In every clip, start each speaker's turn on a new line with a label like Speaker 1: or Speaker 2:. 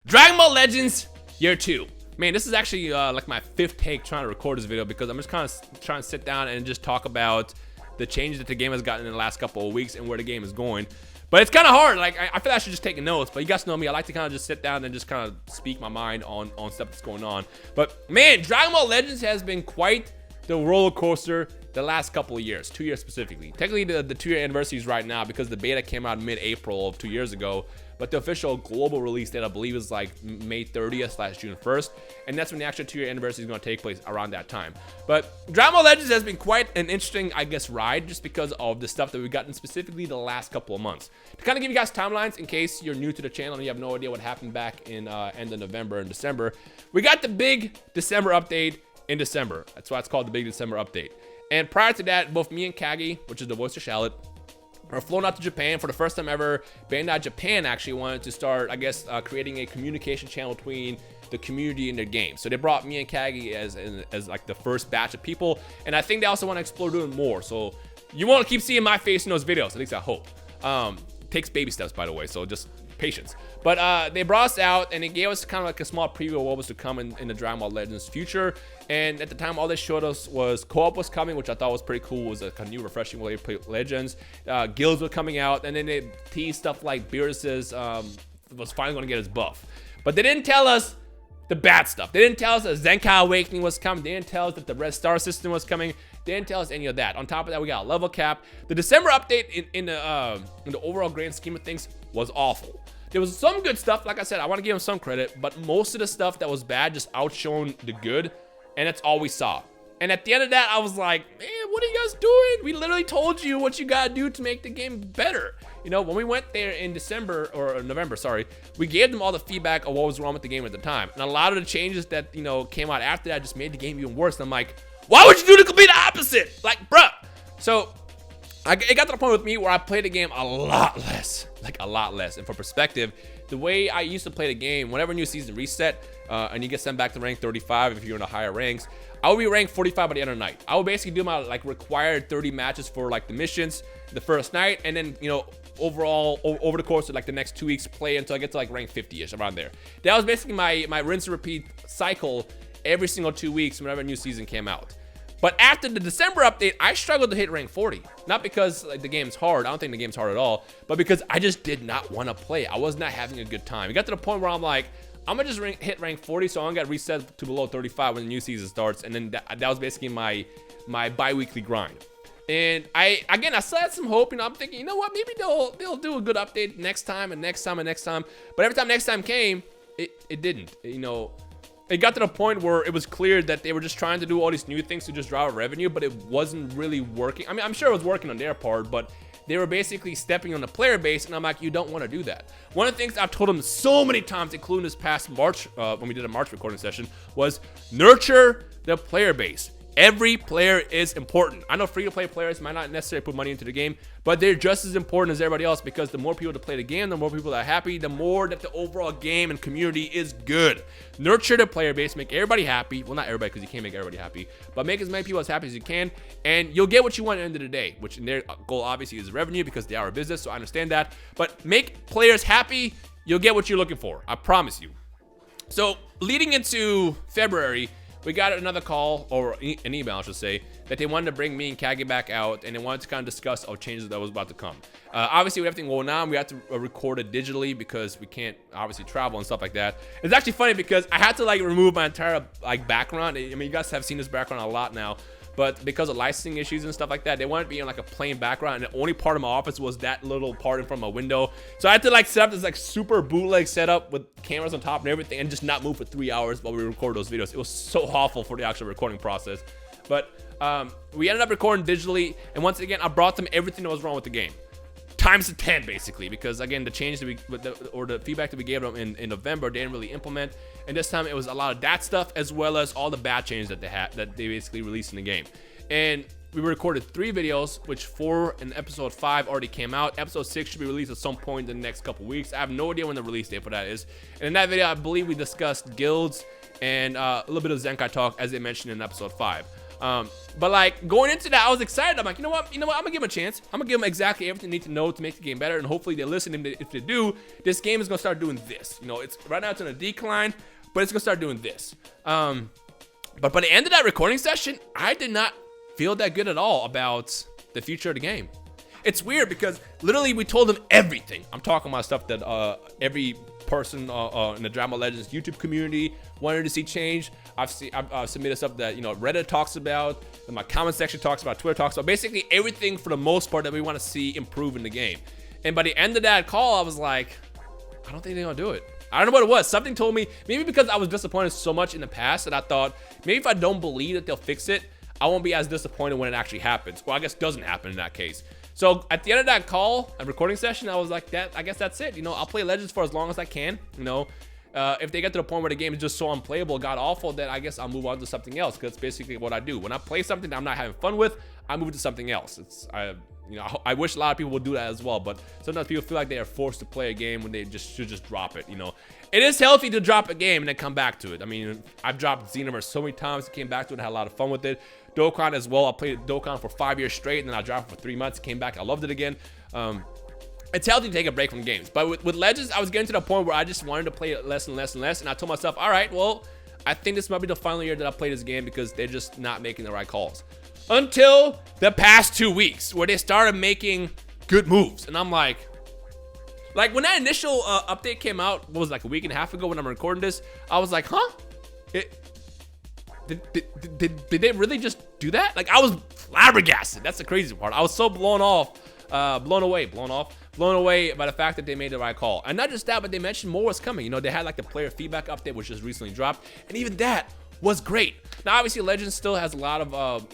Speaker 1: Dragon Ball Legends Year 2. Man, this is actually like my 5th take trying to record this video because I'm just kind of trying to sit down and just talk about the changes that the game has gotten in the last couple of weeks and where the game is going. But it's kind of hard. Like, I feel like I should just take notes, but you guys know me. I like to kind of just sit down and just kind of speak my mind on stuff that's going on. But man, Dragon Ball Legends has been quite the roller coaster the last couple of years, 2 years specifically. Technically, the 2-year anniversary is right now because the beta came out mid-April of 2 years ago. But the official global release date, I believe, is like May 30th / June 1st. And that's when the actual 2-year anniversary is going to take place, around that time. But Dragon Ball Legends has been quite an interesting, I guess, ride just because of the stuff that we've gotten specifically the last couple of months. To kind of give you guys timelines in case you're new to the channel and you have no idea what happened back in end of November and December, we got the big December update in December. That's why it's called the big December update. And prior to that, both me and Kagi, which is the voice of Shallot, are flown out to Japan for the first time ever. Bandai Japan actually wanted to start, I guess, creating a communication channel between the community and their game. So they brought me and Kagi as like the first batch of people, and I think they also want to explore doing more. So you want to keep seeing my face in those videos, at least I hope. Takes baby steps, by the way, so just patience. But they brought us out and they gave us kind of like a small preview of what was to come in the Dragon Ball Legends future. And at the time, all they showed us was co-op was coming, which I thought was pretty cool. It was a new, refreshing way to play Legends. Guilds were coming out, and then they teased stuff like Beerus's was finally going to get his buff. But they didn't tell us the bad stuff. They didn't tell us that Zenkai Awakening was coming. They didn't tell us that the Red Star system was coming. They didn't tell us any of that. On top of that, we got a level cap. The December update in the overall grand scheme of things was awful. There was some good stuff. Like I said, I want to give them some credit, but most of the stuff that was bad just outshone the good, and that's all we saw. And at the end of that, I was like, man, what are you guys doing? We literally told you what you gotta do to make the game better. You know, when we went there in December, or November, sorry, we gave them all the feedback of what was wrong with the game at the time. And a lot of the changes that, you know, came out after that just made the game even worse. And I'm like, why would you do the complete opposite? Like, bruh. So it got to the point with me where I played the game a lot less, like a lot less. And for perspective, the way I used to play the game, whenever a new season reset and you get sent back to rank 35 if you're in the higher ranks, I would be ranked 45 by the end of the night. I would basically do my like required 30 matches for like the missions the first night, and then, you know, overall over the course of like the next 2 weeks play until I get to like rank 50ish, around there. That was basically my rinse and repeat cycle every single 2 weeks whenever a new season came out. But after the December update, I struggled to hit rank 40. Not because like the game's hard, I don't think the game's hard at all, but because I just did not want to play. I was not having a good time. It got to the point where I'm like, I'm gonna just hit rank 40, so I'm gonna get reset to below 35 when the new season starts, and then that was basically my bi-weekly grind. And I still had some hope, and I'm thinking, you know what, maybe they'll do a good update next time and next time and next time. But every time next time came, it didn't. You know, it got to the point where it was clear that they were just trying to do all these new things to just drive revenue, but it wasn't really working. I mean, I'm sure it was working on their part, but they were basically stepping on the player base, and I'm like, you don't want to do that. One of the things I've told them so many times, including this past March, when we did a March recording session, was nurture the player base. Every player is important. I know free-to-play players might not necessarily put money into the game, but they're just as important as everybody else, because the more people that play the game, the more people that are happy, the more that the overall game and community is good. Nurture the player base, make everybody happy. Well, not everybody, because you can't make everybody happy, but make as many people as happy as you can, and you'll get what you want at the end of the day, which in their goal obviously is revenue, because they are a business, so I understand that. But make players happy, you'll get what you're looking for. I promise you. So leading into February, we got another call, or an email, I should say, that they wanted to bring me and Kagi back out, and they wanted to kind of discuss all changes that was about to come. Obviously, with everything going on, we had to record it digitally because we can't obviously travel and stuff like that. It's actually funny because I had to like remove my entire like background. I mean, you guys have seen this background a lot now, but because of licensing issues and stuff like that, they wanted to be in like a plain background, and the only part of my office was that little part in front of my window. So I had to like set up this like super bootleg setup with cameras on top and everything, and just not move for 3 hours while we record those videos. It was so awful for the actual recording process. But we ended up recording digitally, and once again, I brought them everything that was wrong with the game. Times 10 basically, because again, the change that the feedback that we gave them in November, they didn't really implement, and this time it was a lot of that stuff as well as all the bad changes that they basically released in the game. And we recorded 3 videos, which 4 and episode 5 already came out. Episode 6 should be released at some point in the next couple weeks. I have no idea when the release date for that is. And in that video, I believe we discussed guilds and a little bit of Zenkai talk, as they mentioned in episode 5. But like going into that, I was excited. I'm like, you know what? I'm gonna give them a chance. I'm gonna give them exactly everything they need to know to make the game better, and hopefully they listen. And if they do, this game is gonna start doing this. It's right now it's on a decline, but it's gonna start doing this. But by the end of that recording session, I did not feel that good at all about the future of the game. It's weird because literally we told them everything. I'm talking about stuff that every person in the Dragon Ball Legends YouTube community wanted to see change. I've submitted stuff that Reddit talks about, that my comment section talks about, Twitter talks about, basically everything for the most part that we want to see improve in the game. And by the end of that call, I was like, I don't think they're gonna do it. I don't know what it was. Something told me, maybe because I was disappointed so much in the past that I thought maybe if I don't believe that they'll fix it, I won't be as disappointed when it actually happens. Well, I guess it doesn't happen in that case. So at the end of that call, a recording session, I was like, I guess that's it. I'll play Legends for as long as I can. If they get to the point where the game is just so unplayable, god awful, then I guess I'll move on to something else, because it's basically what I do. When I play something that I'm not having fun with, I move to something else. I wish a lot of people would do that as well, but sometimes people feel like they are forced to play a game when they should just drop it. It is healthy to drop a game and then come back to it. I mean, I've dropped Xenoverse so many times, came back to it, had a lot of fun with it. Dokkan as well. I played Dokkan for 5 years straight, and then I dropped it for 3 months, came back, I loved it again. It's healthy to take a break from games, but with Legends, I was getting to the point where I just wanted to play it less and less and less, and I told myself, all right, well, I think this might be the final year that I play this game because they're just not making the right calls. Until the past 2 weeks, where they started making good moves, and I'm like when that initial update came out, what was it, like a week and a half ago when I'm recording this, I was like, huh? Did they really just do that? Like, I was flabbergasted. That's the crazy part. I was so blown away by the fact that they made the right call. And not just that, but they mentioned more was coming. They had like the player feedback update, which just recently dropped, and even that was great. Now, obviously, Legends still has a lot of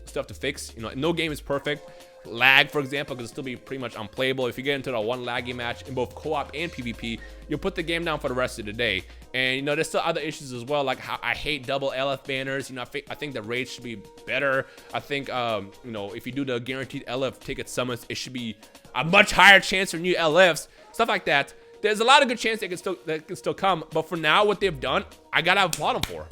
Speaker 1: stuff to fix. No game is perfect. Lag, for example, can still be pretty much unplayable. If you get into a one laggy match in both co-op and PvP, you'll put the game down for the rest of the day. And there's still other issues as well, like how I hate double LF banners. I think the raid should be better. I think if you do the guaranteed LF ticket summons, it should be a much higher chance for new LFs, stuff like that. There's a lot of good chance that can still come, but for now, what they've done, I gotta applaud them for.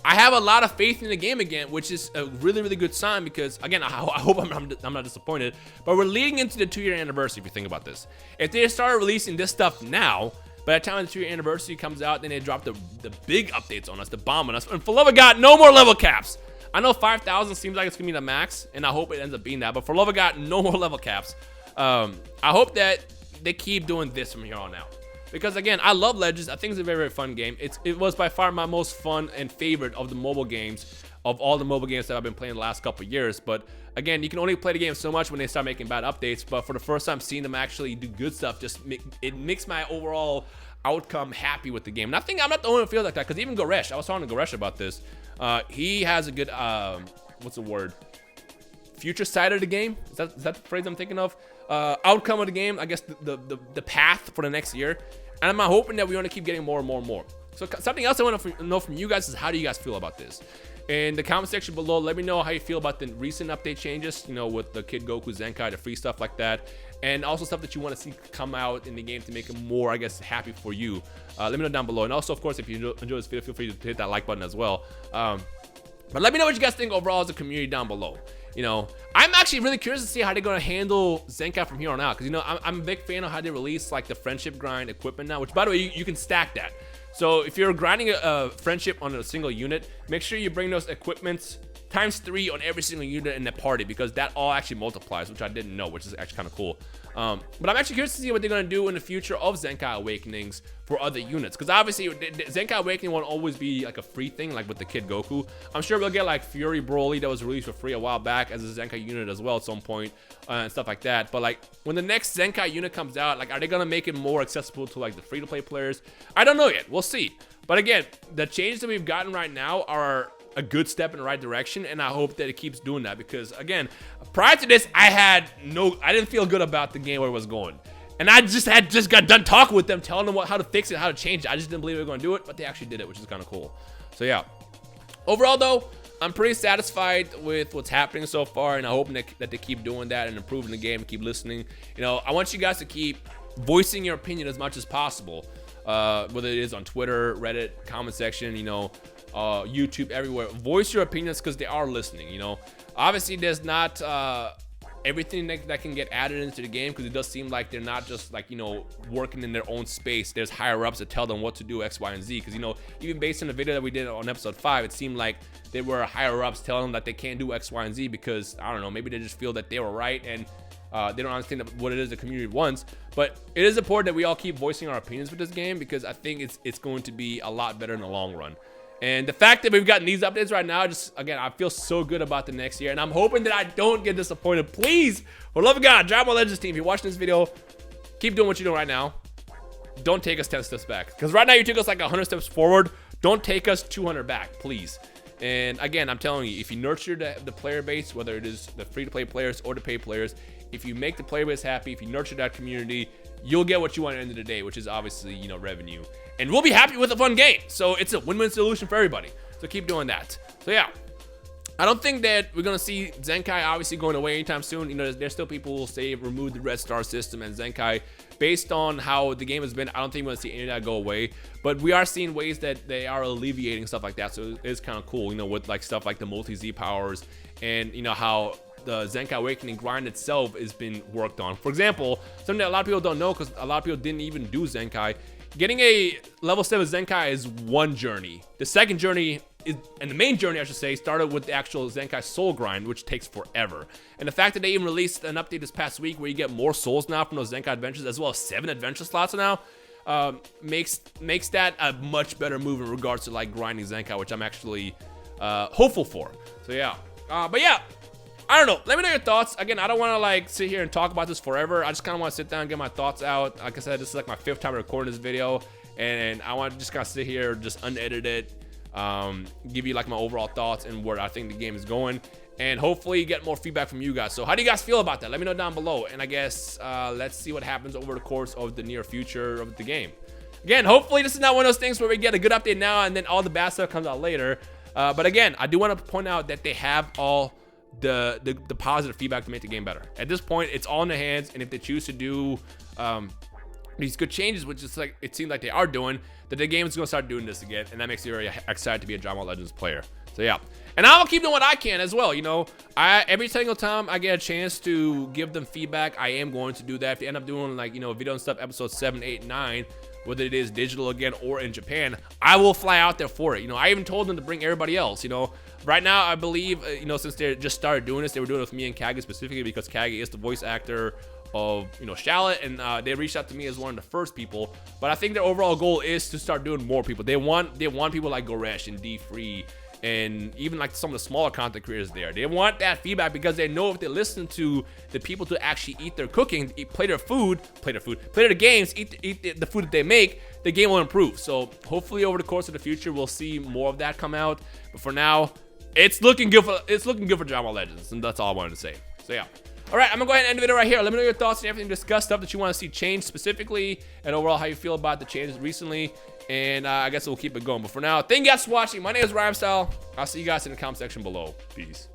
Speaker 1: I have a lot of faith in the game again, which is a really, really good sign because, again, I hope I'm not disappointed, but we're leading into the 2-year anniversary if you think about this. If they started releasing this stuff now, by the time the 2-year anniversary comes out, then they drop the big updates on us, the bomb on us, and for love of God, no more level caps. I know 5,000 seems like it's gonna be the max, and I hope it ends up being that, but for love of God, no more level caps. I hope that they keep doing this from here on out. Because again, I love Legends. I think it's a very, very fun game. It was by far my most fun and favorite of the mobile games, of all the mobile games that I've been playing the last couple of years. But again, you can only play the game so much when they start making bad updates. But for the first time seeing them actually do good stuff, it makes my overall outcome happy with the game. And I think I'm not the only one who feels like that, because even Goresh, I was talking to Goresh about this. He has a good, what's the word? Future side of the game? Is that the phrase I'm thinking of? Outcome of the game, I guess the path for the next year. And I'm hoping that we want to keep getting more and more and more. So something else I want to know from you guys is, how do you guys feel about this? In the comment section below, let me know how you feel about the recent update changes, with the Kid Goku Zenkai, the free stuff like that. And also stuff that you want to see come out in the game to make it more, I guess, happy for you. Let me know down below. And also, of course, if you enjoy this video, feel free to hit that like button as well. But let me know what you guys think overall as a community down below. I'm actually really curious to see how they're going to handle Zenkai from here on out. Because, I'm a big fan of how they release, like, the friendship grind equipment now. Which, by the way, you can stack that. So, if you're grinding a friendship on a single unit, make sure you bring those equipments ×3 on every single unit in the party. Because that all actually multiplies, which I didn't know, which is actually kind of cool. But I'm actually curious to see what they're going to do in the future of Zenkai Awakenings for other units. Because obviously, Zenkai Awakening won't always be like a free thing, like with the Kid Goku. I'm sure we'll get like Fury Broly that was released for free a while back as a Zenkai unit as well at some point, and stuff like that. But like, when the next Zenkai unit comes out, like, are they going to make it more accessible to like the free-to-play players? I don't know yet. We'll see. But again, the changes that we've gotten right now are a good step in the right direction, and I hope that it keeps doing that, because again, prior to this, I didn't feel good about the game where it was going, and I just got done talking with them, telling them how to fix it, how to change it. I just didn't believe they were going to do it, but they actually did it, which is kind of cool. So yeah, overall though, I'm pretty satisfied with what's happening so far, and I hope that they keep doing that and improving the game and keep listening. I want you guys to keep voicing your opinion as much as possible, whether it is on Twitter, Reddit, comment section, YouTube, everywhere. Voice your opinions because they are listening, you know. Obviously, there's not everything that can get added into the game, because it does seem like they're not just like, you know, working in their own space. There's higher ups that tell them what to do, X, Y, and Z. Because, you know, even based on the video that we did on episode 5, it seemed like there were higher ups telling them that they can't do X, Y, and Z because, I don't know, maybe they just feel that they were right and they don't understand what it is the community wants. But it is important that we all keep voicing our opinions with this game, because I think it's going to be a lot better in the long run. And the fact that we've gotten these updates right now, just, again, I feel so good about the next year. And I'm hoping that I don't get disappointed. Please, for the love of God, Dragon Ball Legends team, if you're watching this video, keep doing what you're doing right now. Don't take us 10 steps back. Because right now you took us like 100 steps forward. Don't take us 200 back, please. And again, I'm telling you, if you nurture the player base, whether it is the free-to-play players or the paid players, if you make the player base happy, if you nurture that community, you'll get what you want at the end of the day, which is obviously, you know, revenue. And we'll be happy with a fun game. So it's a win-win solution for everybody. So keep doing that. So yeah, I don't think that we're going to see Zenkai obviously going away anytime soon. You know, there's still people who will say remove the Red Star system and Zenkai. Based on how the game has been, I don't think we're going to see any of that go away. But we are seeing ways that they are alleviating stuff like that. So it's kind of cool, you know, with like stuff like the multi-Z powers and, you know, how the Zenkai Awakening grind itself has been worked on. For example, something that a lot of people don't know, because a lot of people didn't even do Zenkai. Getting a level 7 Zenkai is one journey. The second journey is, and the main journey, I should say, started with the actual Zenkai Soul grind, which takes forever. And the fact that they even released an update this past week where you get more souls now from those Zenkai adventures, as well as 7 adventure slots now, makes that a much better move in regards to like grinding Zenkai, which I'm actually hopeful for. So yeah, but yeah, I don't know. Let me know your thoughts. Again, I don't want to like sit here and talk about this forever. I just kind of want to sit down and get my thoughts out. Like I said, this is like my 5th time recording this video, and I want to just kind of sit here, just unedit it, give you like my overall thoughts and where I think the game is going, and hopefully get more feedback from you guys. So how do you guys feel about that? Let me know down below. And I guess let's see what happens over the course of the near future of the game. Again, hopefully this is not one of those things where we get a good update now and then all the bad stuff comes out later. But again, I do want to point out that they have all the positive feedback to make the game better. At this point, it's all in their hands, and if they choose to do these good changes, which is like it seems like they are doing, that the game is going to start doing this again, and that makes me very excited to be a Dragon Ball Legends player. So yeah, and I'll keep doing what I can as well. You know, every single time I get a chance to give them feedback, I am going to do that. If they end up doing like, you know, video and stuff, episode 7, 8, 9, whether it is digital again or in Japan, I will fly out there for it. You know, I even told them to bring everybody else. You know, right now I believe, you know, since they just started doing this, they were doing it with me and Kage specifically because Kage is the voice actor of, you know, Shallot, and they reached out to me as one of the first people. But I think their overall goal is to start doing more people. They want people like Goresh and D-Free and even like some of the smaller content creators there. They want that feedback because they know if they listen to the people to actually eat their cooking, play their games, eat the food that they make, the game will improve. So hopefully over the course of the future, we'll see more of that come out. But for now, it's looking good for Dragon Ball Legends, and that's all I wanted to say. So yeah. All right, I'm gonna go ahead and end the video right here. Let me know your thoughts and everything discussed, stuff that you want to see change specifically, and overall how you feel about the changes recently. And I guess we'll keep it going. But for now, thank you guys for watching. My name is Rhymestyle. I'll see you guys in the comment section below. Peace.